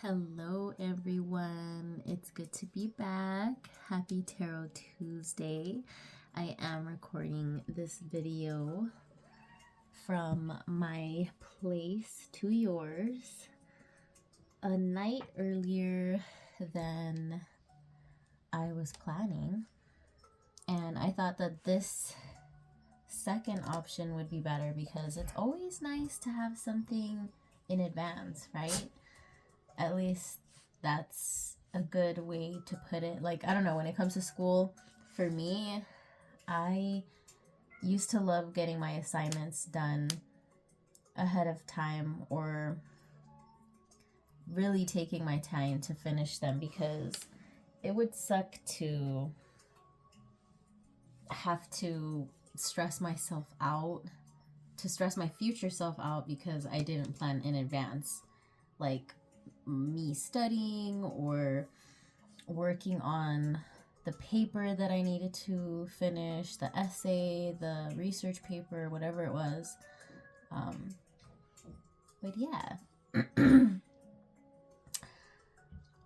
Hello everyone, it's good to be back. Happy Tarot Tuesday. I am recording this video from my place to yours a night earlier than I was planning, and I thought that this second option would be better because it's always nice to have something in advance, right? At least that's a good way to put it. Like, I don't know, when it comes to school, for me, I used to love getting my assignments done ahead of time, or really taking my time to finish them, because it would suck to have to stress myself out, to stress my future self out because I didn't plan in advance. Like, me studying or working on the paper that I needed to finish, the essay, the research paper, whatever it was. But yeah,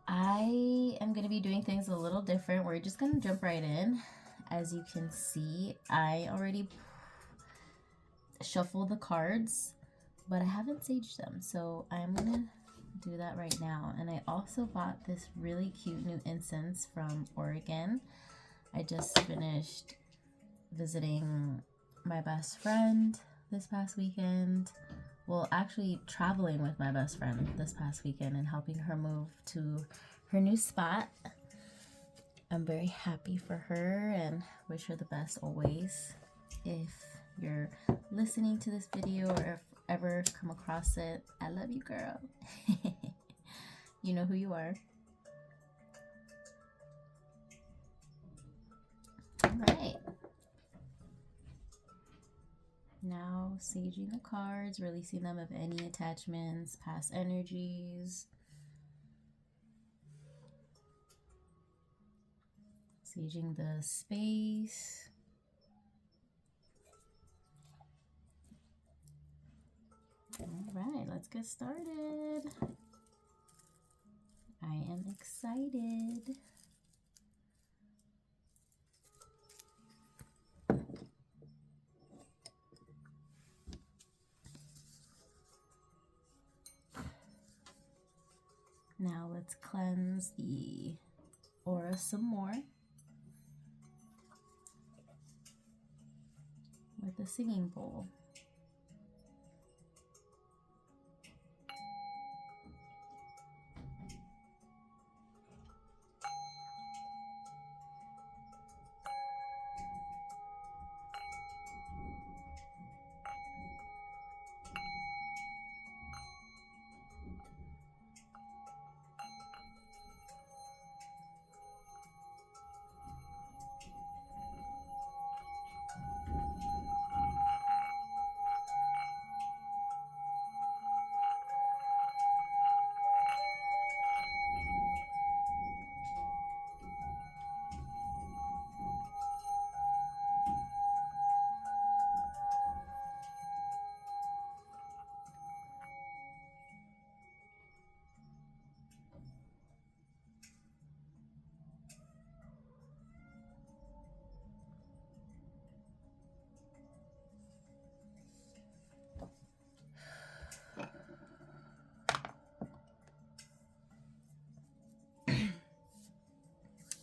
I am going to be doing things a little different. We're just going to jump right in. As you can see, I already shuffled the cards, but I haven't saged them, so I'm going to do that right now. And I also bought this really cute new incense from Oregon. I just finished visiting my best friend this past weekend. Well, actually traveling with my best friend this past weekend and helping her move to her new spot. I'm very happy for her and wish her the best always. If you're listening to this video or if ever come across it, I love you, girl. You know who you are. All right. Now saging the cards, releasing them of any attachments, past energies. Saging the space. All right, let's get started. I am excited. Now let's cleanse the aura some more with a singing bowl.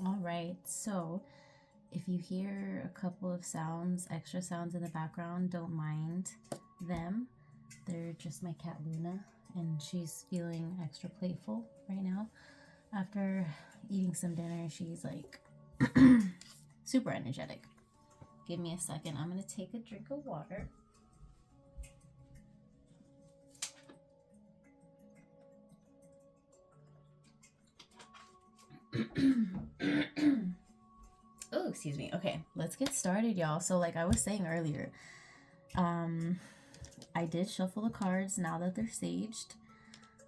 All right, so if you hear a couple of sounds, extra sounds in the background, don't mind them. They're just my cat Luna, and she's feeling extra playful right now. After eating some dinner, she's like super energetic. Give me a second. I'm going to take a drink of water. Oh, excuse me. Okay, let's get started, y'all. So like I was saying earlier, I did shuffle the cards. Now that they're saged,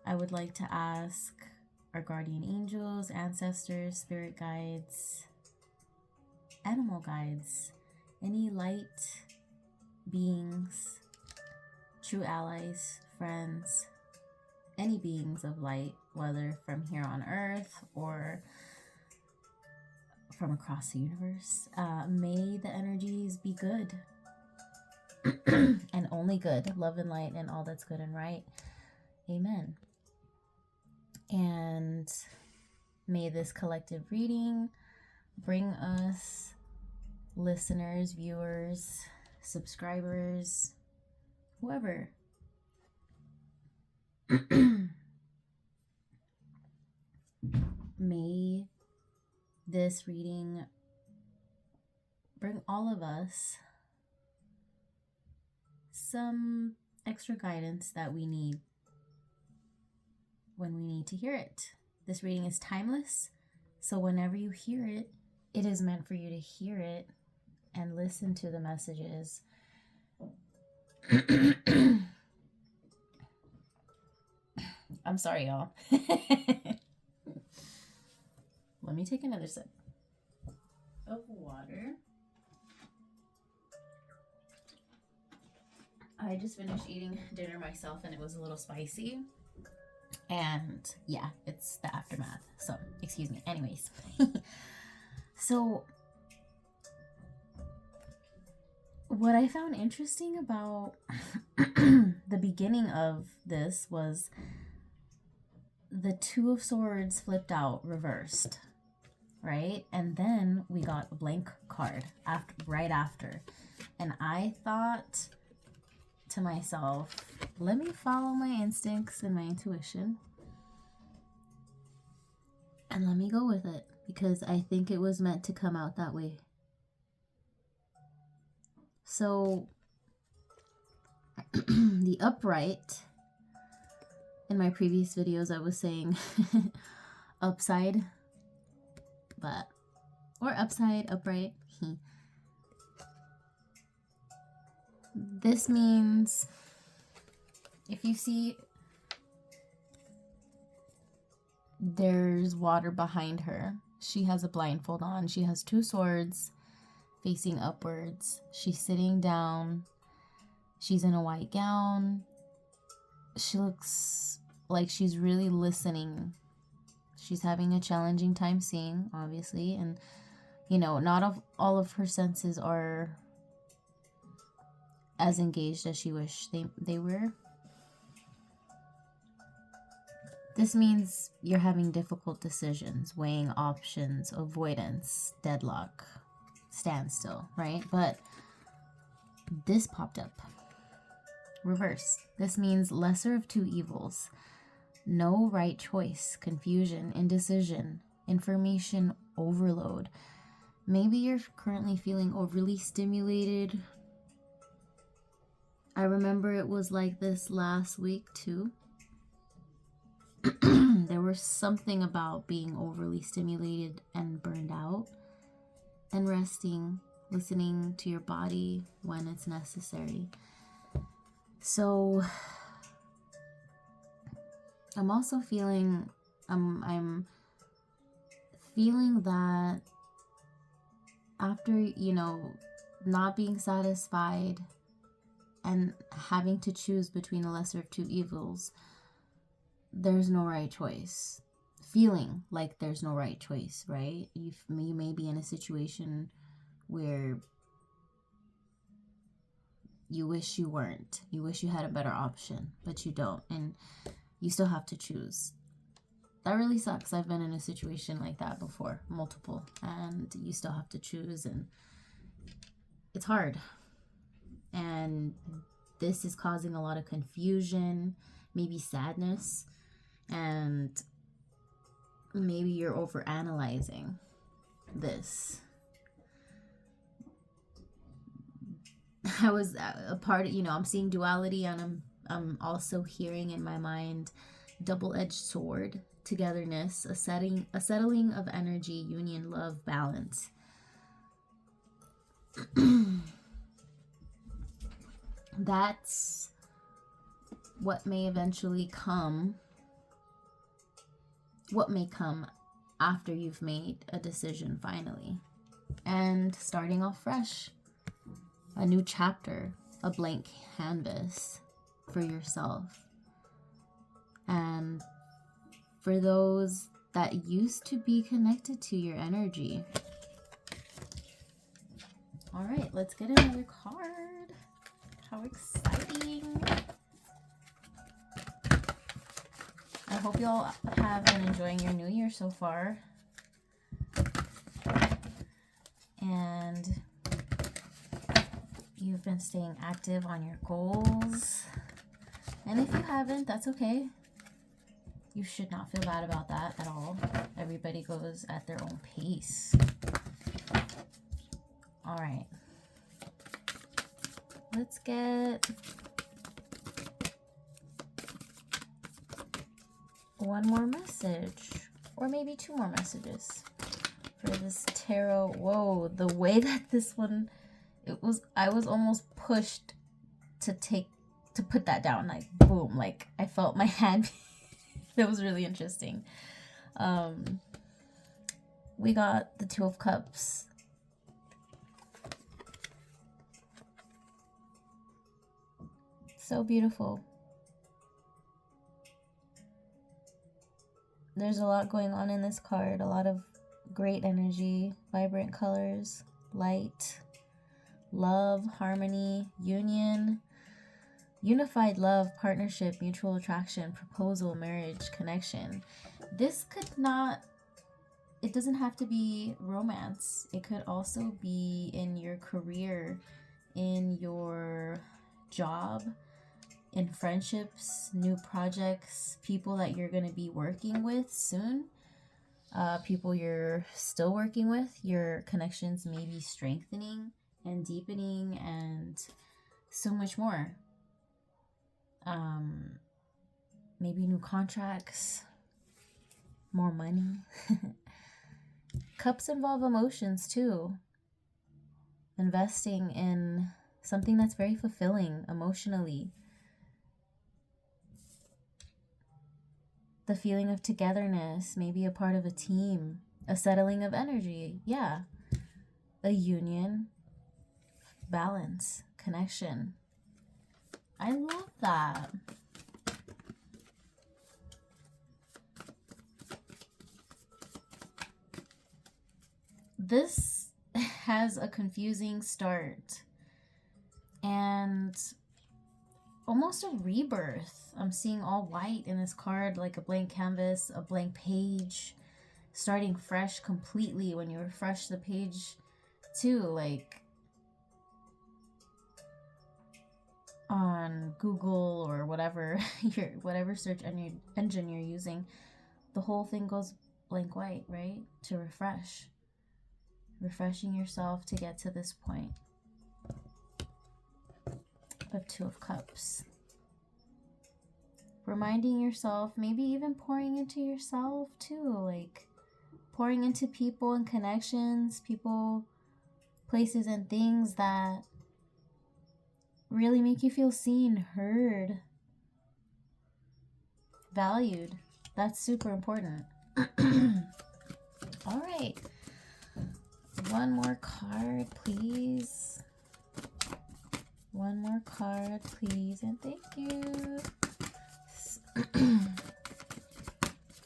I would like to ask our guardian angels, ancestors, spirit guides, animal guides, any light beings, true allies, friends, any beings of light, whether from here on earth or from across the universe. May the energies be good and only good, love and light and all that's good and right. Amen. And may this collective reading bring us listeners, viewers, subscribers, whoever. May this reading bring all of us some extra guidance that we need when we need to hear it. This reading is timeless, so whenever you hear it, it is meant for you to hear it and listen to the messages. I'm sorry, y'all. Let me take another sip of water. I just finished eating dinner myself and it was a little spicy. And yeah, it's the aftermath. So, excuse me. Anyways. So, what I found interesting about the beginning of this was the Two of Swords flipped out, reversed, right? And then we got a blank card right after. And I thought to myself, let me follow my instincts and my intuition. And let me go with it, because I think it was meant to come out that way. So, the upright, in my previous videos, I was saying upside, or upside, upright. This means if you see there's water behind her, she has a blindfold on, she has two swords facing upwards, she's sitting down, she's in a white gown, she looks like she's really listening, she's having a challenging time seeing, obviously, and not all of her senses are as engaged as she wished they were. This means you're having difficult decisions, weighing options, avoidance, deadlock, standstill, right? But this popped up. Reverse. This means lesser of two evils. No right choice, confusion, indecision, information overload. Maybe you're currently feeling overly stimulated. I remember it was like this last week too. There was something about being overly stimulated and burned out, and resting, listening to your body when it's necessary. So I'm also feeling, I'm feeling that after, not being satisfied and having to choose between the lesser of two evils, there's no right choice. Feeling like there's no right choice, right? You may be in a situation where you wish you weren't. You wish you had a better option, but you don't. And you still have to choose. That really sucks. I've been in a situation like that before, multiple. And you still have to choose. And it's hard. And this is causing a lot of confusion, maybe sadness, and maybe you're overanalyzing this. I was a part of, I'm seeing duality, and I'm also hearing in my mind double-edged sword, togetherness, a settling of energy, union, love, balance. That's what may eventually come, what may come after you've made a decision finally. And starting off fresh, a new chapter, a blank canvas for yourself. and for those that used to be connected to your energy. All right, let's get another card. How exciting. I hope y'all have been enjoying your new year so far. And you've been staying active on your goals. And if you haven't, that's okay. You should not feel bad about that at all. Everybody goes at their own pace. All right. Let's get one more message, or maybe two more messages for this tarot. Whoa, the way that this one, I was almost pushed to put that down, like boom, like I felt my hand. That was really interesting. We got the Two of Cups. So beautiful. There's a lot going on in this card. A lot of great energy, vibrant colors, light, love, harmony, union, unified love, partnership, mutual attraction, proposal, marriage, connection. This could not, it doesn't have to be romance. It could also be in your career, in your job, in friendships, new projects, people that you're going to be working with soon, people you're still working with. Your connections may be strengthening and deepening and so much more. Maybe new contracts, more money. Cups involve emotions too. Investing in something that's very fulfilling emotionally. The feeling of togetherness, maybe a part of a team, a settling of energy. Yeah. A union, balance, connection. I love that. This has a confusing start and almost a rebirth. I'm seeing all white in this card, like a blank canvas, a blank page, starting fresh completely. When you refresh the page too, like on Google or whatever whatever search engine you're using, the whole thing goes blank white, right? To refreshing yourself to get to this point of Two of Cups. Reminding yourself, maybe even pouring into yourself too, like pouring into people and connections, people, places, and things that really make you feel seen, heard, valued. That's super important. All right. One more card, please. One more card, please, and thank you.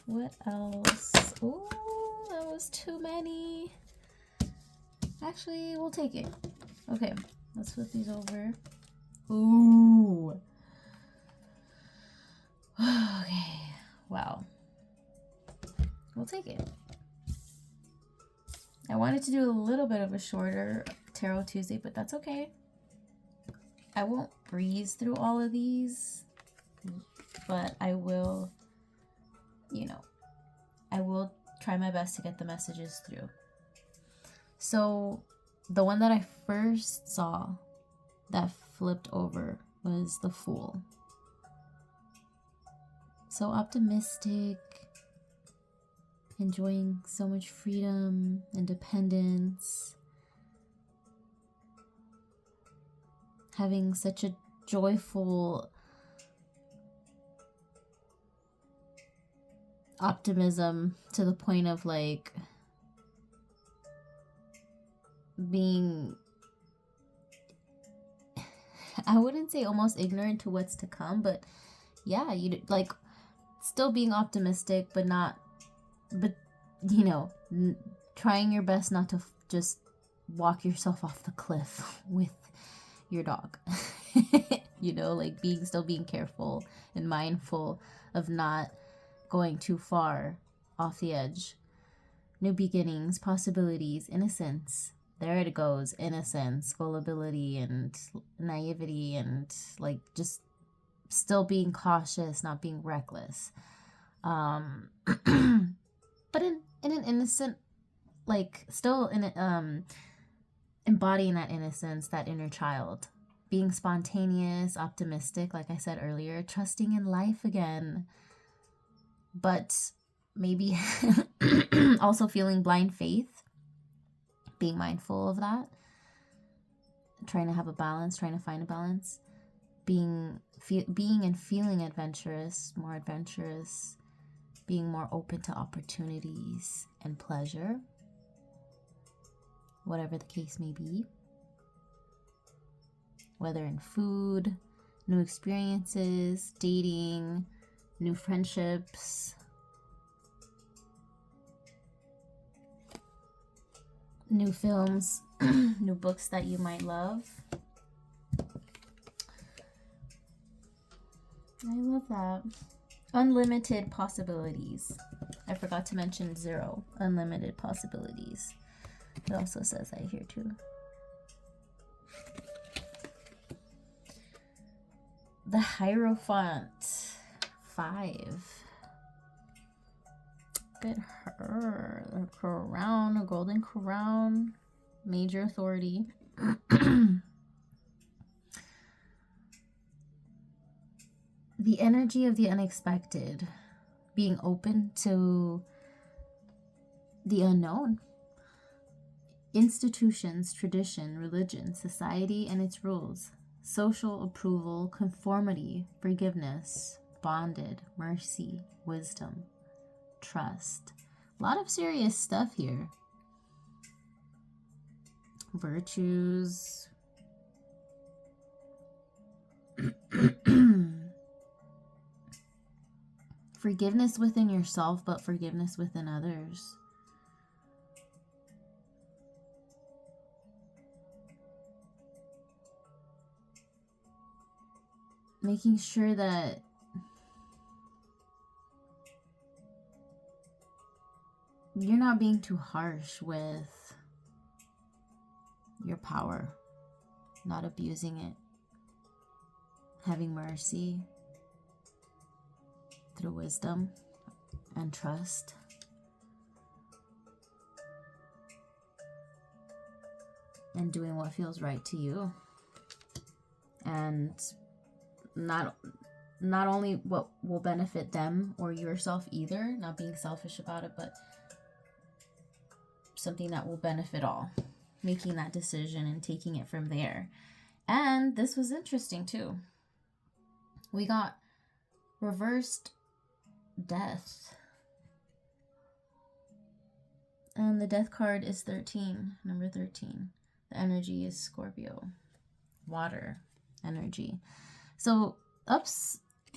What else? Ooh, that was too many. Actually, we'll take it. Okay, let's flip these over. Ooh. Okay, wow. We'll take it. I wanted to do a little bit of a shorter Tarot Tuesday, but that's okay. I won't breeze through all of these, but I will, I will try my best to get the messages through. So the one that I first saw that flipped over was the Fool. So optimistic, enjoying so much freedom, independence, having such a joyful optimism to the point of like being, I wouldn't say almost ignorant to what's to come, but yeah, you like still being optimistic, but not, but you know, trying your best not to just walk yourself off the cliff with your dog. You know, like still being careful and mindful of not going too far off the edge. New beginnings, possibilities, innocence. There it goes. Innocence, gullibility, and naivety, and like just still being cautious, not being reckless. But in an innocent, like still in embodying that innocence, that inner child. Being spontaneous, optimistic, like I said earlier, trusting in life again. But maybe also feeling blind faith, being mindful of that, trying to have a balance, trying to find a balance, being and feeling adventurous, more adventurous, being more open to opportunities and pleasure, whatever the case may be, whether in food, new experiences, dating, new friendships, new films, new books that you might love. I love that. Unlimited possibilities. I forgot to mention 0. Unlimited possibilities. It also says that here too. The Hierophant. 5. Look at her. A crown, a golden crown. Major authority. The energy of the unexpected. Being open to the unknown. Institutions, tradition, religion, society and its rules. Social approval, conformity, forgiveness, bonded, mercy, wisdom, trust. A lot of serious stuff here. Virtues. Forgiveness within yourself, but forgiveness within others. Making sure that you're not being too harsh with your power, not abusing it, having mercy through wisdom and trust. And doing what feels right to you. And not only what will benefit them or yourself either, not being selfish about it, but something that will benefit all. Making that decision and taking it from there. And this was interesting too. We got reversed death. And the death card is 13, number 13. The energy is Scorpio. Water energy. So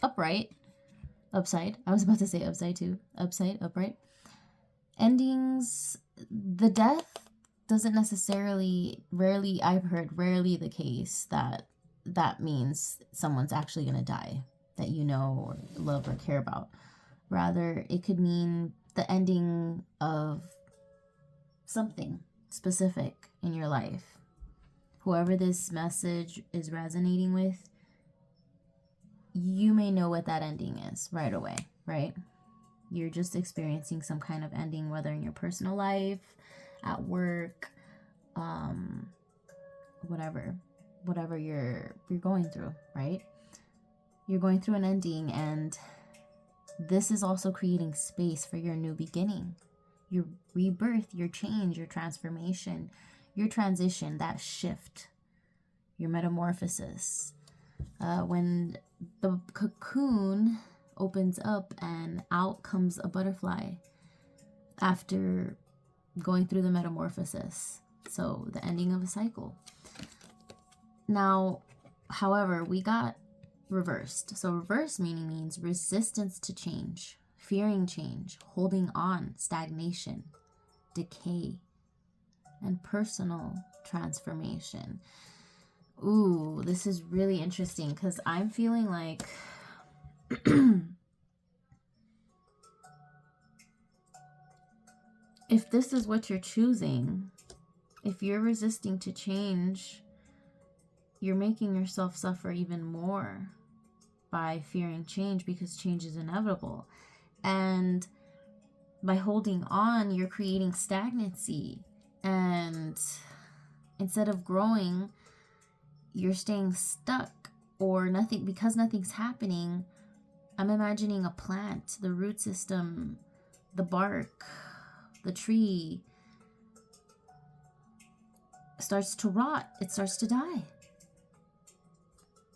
upright, upside. I was about to say upside too. Upside, upright. Endings, the death doesn't necessarily, I've heard rarely the case that means someone's actually going to die that you know or love or care about. Rather, it could mean the ending of something specific in your life. Whoever this message is resonating with, you may know what that ending is right away, right? You're just experiencing some kind of ending, whether in your personal life, at work, whatever you're going through, right? You're going through an ending, and this is also creating space for your new beginning, your rebirth, your change, your transformation, your transition, that shift, your metamorphosis. When the cocoon opens up and out comes a butterfly after going through the metamorphosis. So the ending of a cycle. Now, however, we got reversed. So reverse meaning means resistance to change, fearing change, holding on, stagnation, decay, and personal transformation. Ooh, this is really interesting because I'm feeling like if this is what you're choosing, if you're resisting to change, you're making yourself suffer even more by fearing change, because change is inevitable. And by holding on, you're creating stagnancy. And instead of growing, you're staying stuck or nothing, because nothing's happening. I'm imagining a plant, the root system, the bark, the tree starts to rot. It starts to die.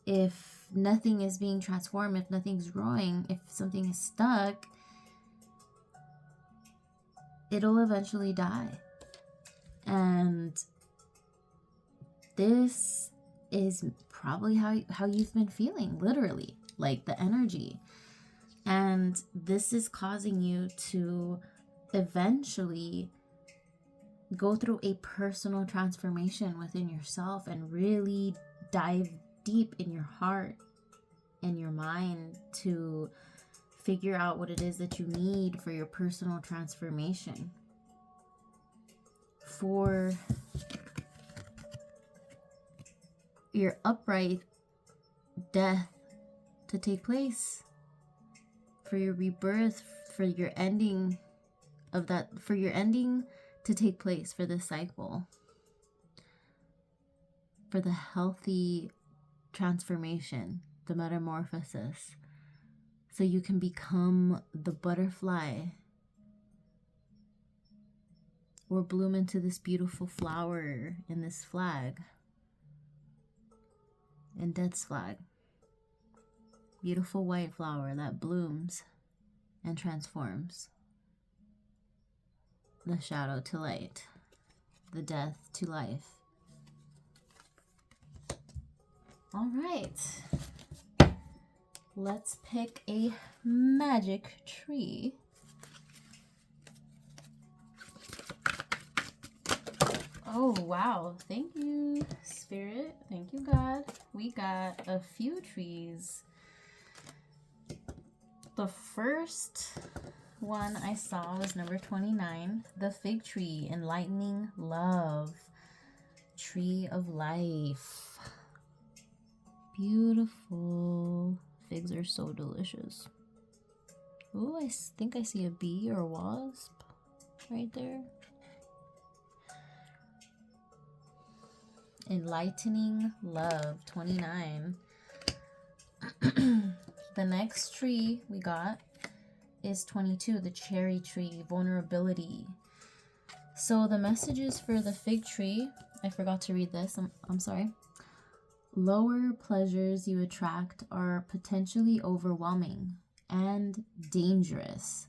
If nothing is being transformed, if nothing's growing, if something is stuck, it'll eventually die. And this is probably how you've been feeling, literally, like the energy. And this is causing you to eventually go through a personal transformation within yourself and really dive deep in your heart and your mind to figure out what it is that you need for your personal transformation. For your upright death to take place, for your rebirth, for your ending of that, for your ending to take place, for this cycle, for the healthy transformation, the metamorphosis, so you can become the butterfly or bloom into this beautiful flower in this flag, in Death's flag. Beautiful white flower that blooms and transforms. The shadow to light, the death to life. All right, let's pick a magic tree. Oh, wow. Thank you, Spirit. Thank you, God. We got a few trees. The first one I saw was number 29, the fig tree, enlightening love, tree of life. Beautiful. Figs are so delicious. Oh, I think I see a bee or a wasp right there. Enlightening love, 29. The next tree we got is 22, the cherry tree, vulnerability. So the messages for the fig tree, I forgot to read this, I'm sorry. Lower pleasures you attract are potentially overwhelming and dangerous.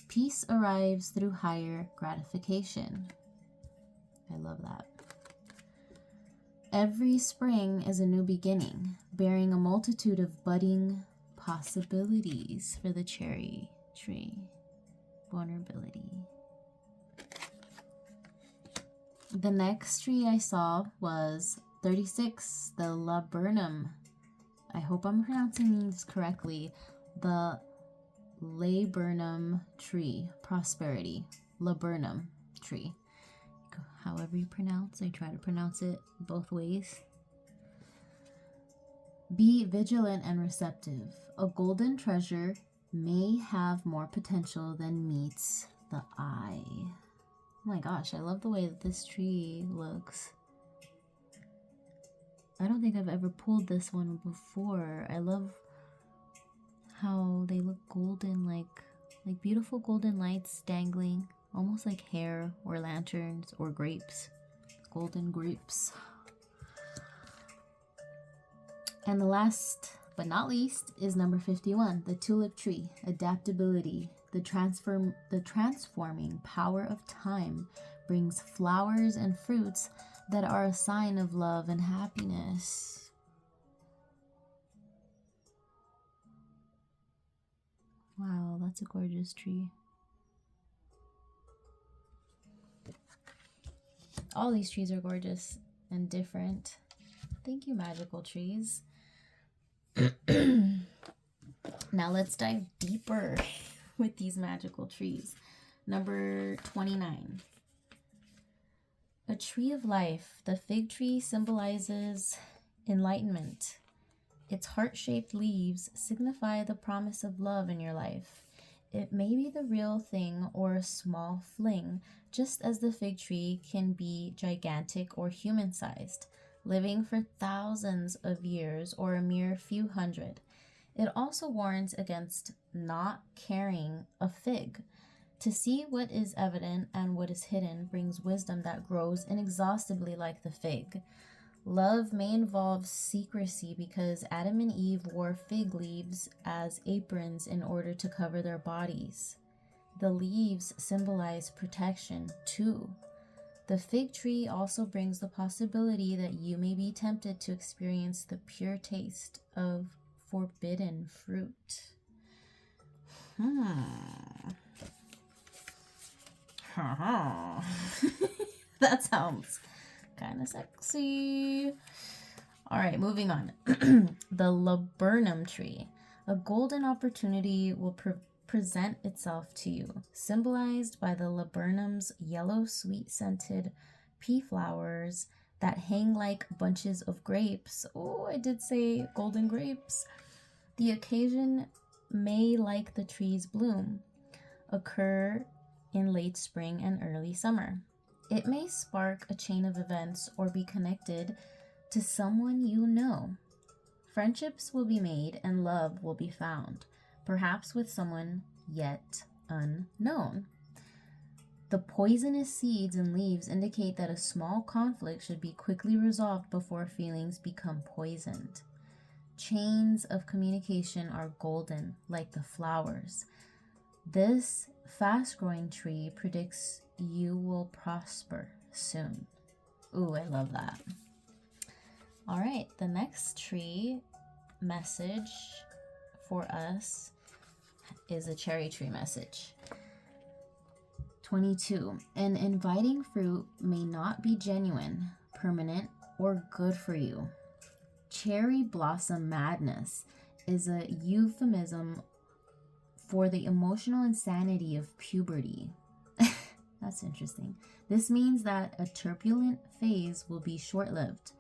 Peace arrives through higher gratification. I love that. Every spring is a new beginning, bearing a multitude of budding possibilities for the cherry tree. Vulnerability. The next tree I saw was 36, the laburnum. I hope I'm pronouncing these correctly. The laburnum tree. Prosperity. Laburnum tree. However you pronounce, I try to pronounce it both ways. Be vigilant and receptive. A golden treasure may have more potential than meets the eye. Oh my gosh, I love the way that this tree looks. I don't think I've ever pulled this one before. I love how they look golden, like beautiful golden lights dangling, almost like hair or lanterns or grapes. Golden grapes. And the last but not least is number 51, the tulip tree, adaptability. The transforming power of time brings flowers and fruits that are a sign of love and happiness. Wow, that's a gorgeous tree. All these trees are gorgeous and different. Thank you, magical trees. Now let's dive deeper with these magical trees. Number 29. A tree of life. The fig tree symbolizes enlightenment. Its heart-shaped leaves signify the promise of love in your life. It may be the real thing or a small fling, just as the fig tree can be gigantic or human-sized, living for thousands of years or a mere few hundred. It also warns against not carrying a fig. To see what is evident and what is hidden brings wisdom that grows inexhaustibly like the fig. Love may involve secrecy because Adam and Eve wore fig leaves as aprons in order to cover their bodies. The leaves symbolize protection, too. The fig tree also brings the possibility that you may be tempted to experience the pure taste of forbidden fruit. That sounds kind of sexy. All right, moving on. The laburnum tree. A golden opportunity will present itself to you, symbolized by the laburnum's yellow, sweet-scented pea flowers that hang like bunches of grapes. Oh, I did say golden grapes. The occasion may, like the tree's bloom, occur in late spring and early summer. It may spark a chain of events or be connected to someone you know. Friendships will be made and love will be found, perhaps with someone yet unknown. The poisonous seeds and leaves indicate that a small conflict should be quickly resolved before feelings become poisoned. Chains of communication are golden, like the flowers. This fast-growing tree predicts you will prosper soon. Ooh, I love that. All right, the next tree message for us is a cherry tree message. 22. An inviting fruit may not be genuine, permanent, or good for you. Cherry blossom madness is a euphemism for the emotional insanity of puberty. That's interesting. This means that a turbulent phase will be short-lived.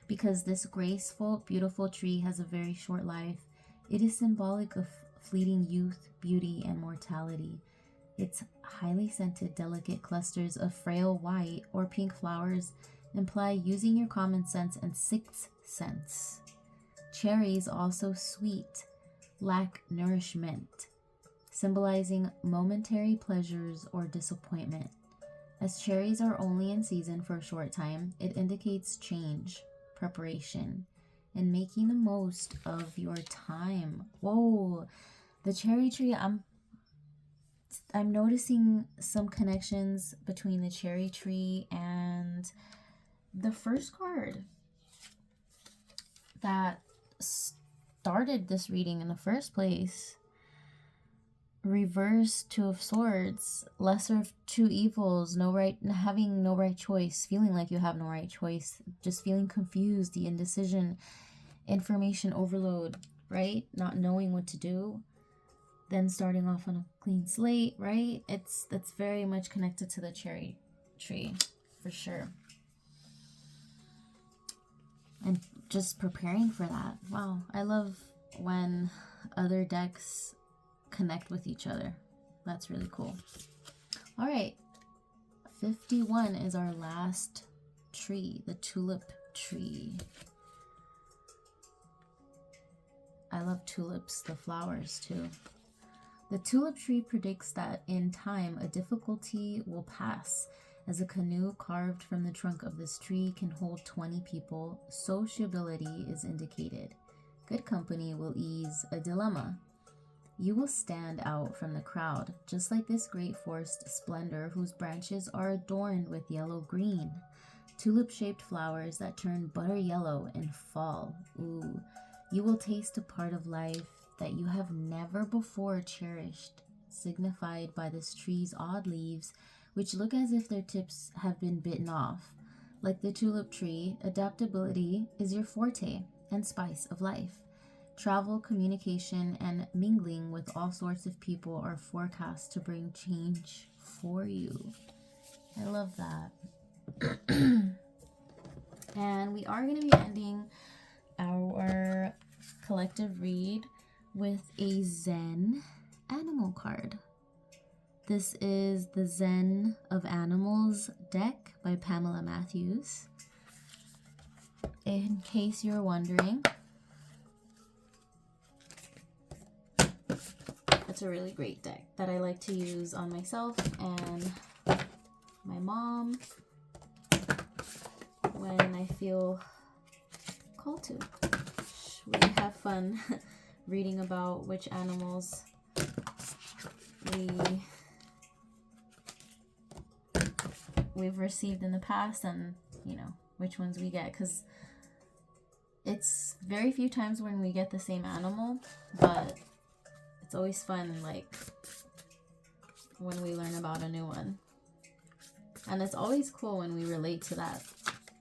Because this graceful, beautiful tree has a very short life, it is symbolic of fleeting youth, beauty, and mortality. Its highly scented, delicate clusters of frail white or pink flowers imply using your common sense and sixth sense. Cherries, also sweet, lack nourishment, symbolizing momentary pleasures or disappointment. As cherries are only in season for a short time, it indicates change, preparation, and making the most of your time. Whoa, the cherry tree, I'm noticing some connections between the cherry tree and the first card that started this reading in the first place. Reverse, Two of Swords, lesser of two evils, having no right choice, feeling like you have no right choice, just feeling confused, the indecision, information overload, right? Not knowing what to do, then starting off on a clean slate, right? That's very much connected to the cherry tree, for sure. And just preparing for that. Wow, I love when other decks connect with each other. That's really cool. All right, 51 is our last tree, the tulip tree. I love tulips, the flowers too. The tulip tree predicts that in time a difficulty will pass. As a canoe carved from the trunk of this tree can hold 20 people, sociability is indicated. Good company will ease a dilemma. You will stand out from the crowd, just like this great forest splendor whose branches are adorned with yellow-green. Tulip-shaped flowers that turn butter yellow in fall. Ooh. You will taste a part of life that you have never before cherished, signified by this tree's odd leaves, which look as if their tips have been bitten off. Like the tulip tree, adaptability is your forte and spice of life. Travel, communication, and mingling with all sorts of people are forecast to bring change for you. I love that. And we are going to be ending our collective read with a Zen animal card. This is the Zen of Animals deck by Pamela Matthews. In case you're wondering, it's a really great deck that I like to use on myself and my mom when I feel called to. We have fun reading about which animals we've received in the past, and you know which ones we get, because it's very few times when we get the same animal, but it's always fun, like when we learn about a new one. And it's always cool when we relate to that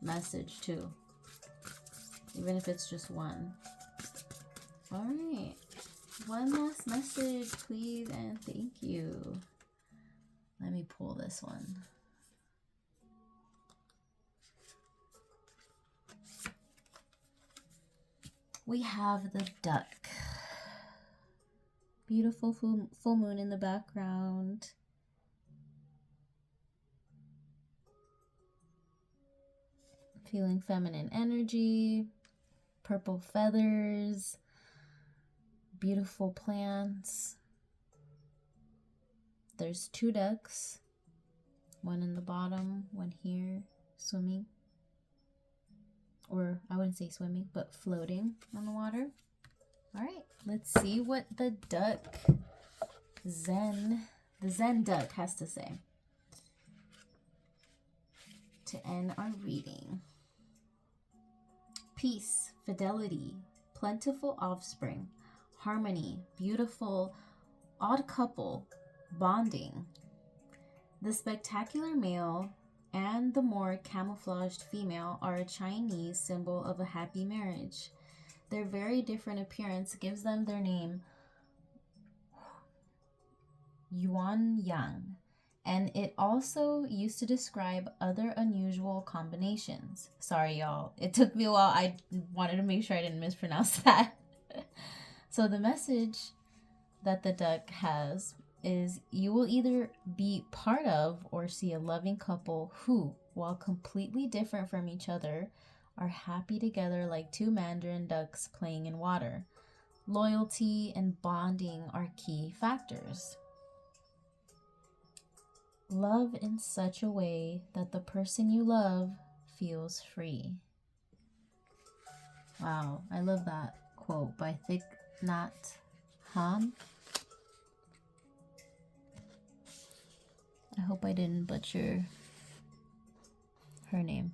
message too, even if it's just one. All right, one last message, please, and thank you. Let me pull this one. We have the duck. Beautiful full moon in the background. Feeling feminine energy. Purple feathers. Beautiful plants. There's two ducks. One in the bottom, one here, swimming. Or I wouldn't say swimming, but floating on the water. All right, let's see what the Zen duck has to say to end our reading. Peace, fidelity, plentiful offspring, harmony, beautiful, odd couple, bonding. The spectacular male and the more camouflaged female are a Chinese symbol of a happy marriage. Their very different appearance gives them their name, Yuan Yang, and it also used to describe other unusual combinations. Sorry, y'all. It took me a while. I wanted to make sure I didn't mispronounce that. So the message that the duck has is you will either be part of or see a loving couple who, while completely different from each other, are happy together like two mandarin ducks playing in water. Loyalty and bonding are key factors. Love in such a way that the person you love feels free. Wow, I love that quote by Thich Nhat Hanh. I hope I didn't butcher her name.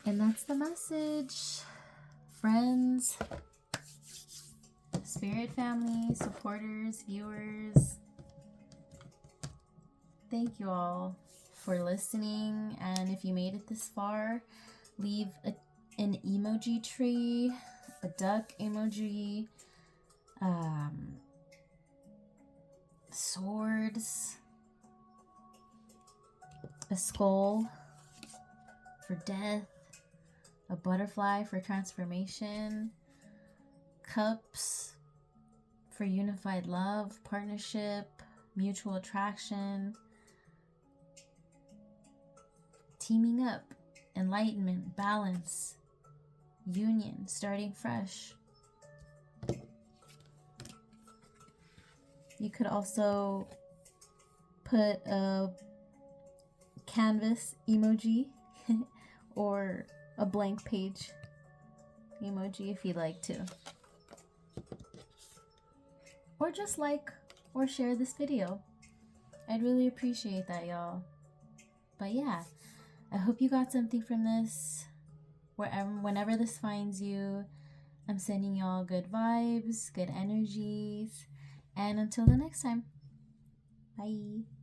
And that's the message. Friends, spirit family, supporters, viewers, thank you all for listening. And if you made it this far, leave an emoji tree, a duck emoji, swords, a skull for death, a butterfly for transformation, cups for unified love, partnership, mutual attraction, teaming up, enlightenment, balance, union, starting fresh. You could also put a canvas emoji or a blank page emoji if you'd like to. Or just like or share this video. I'd really appreciate that, y'all. But yeah, I hope you got something from this. Whenever this finds you, I'm sending y'all good vibes, good energies, and until the next time, bye.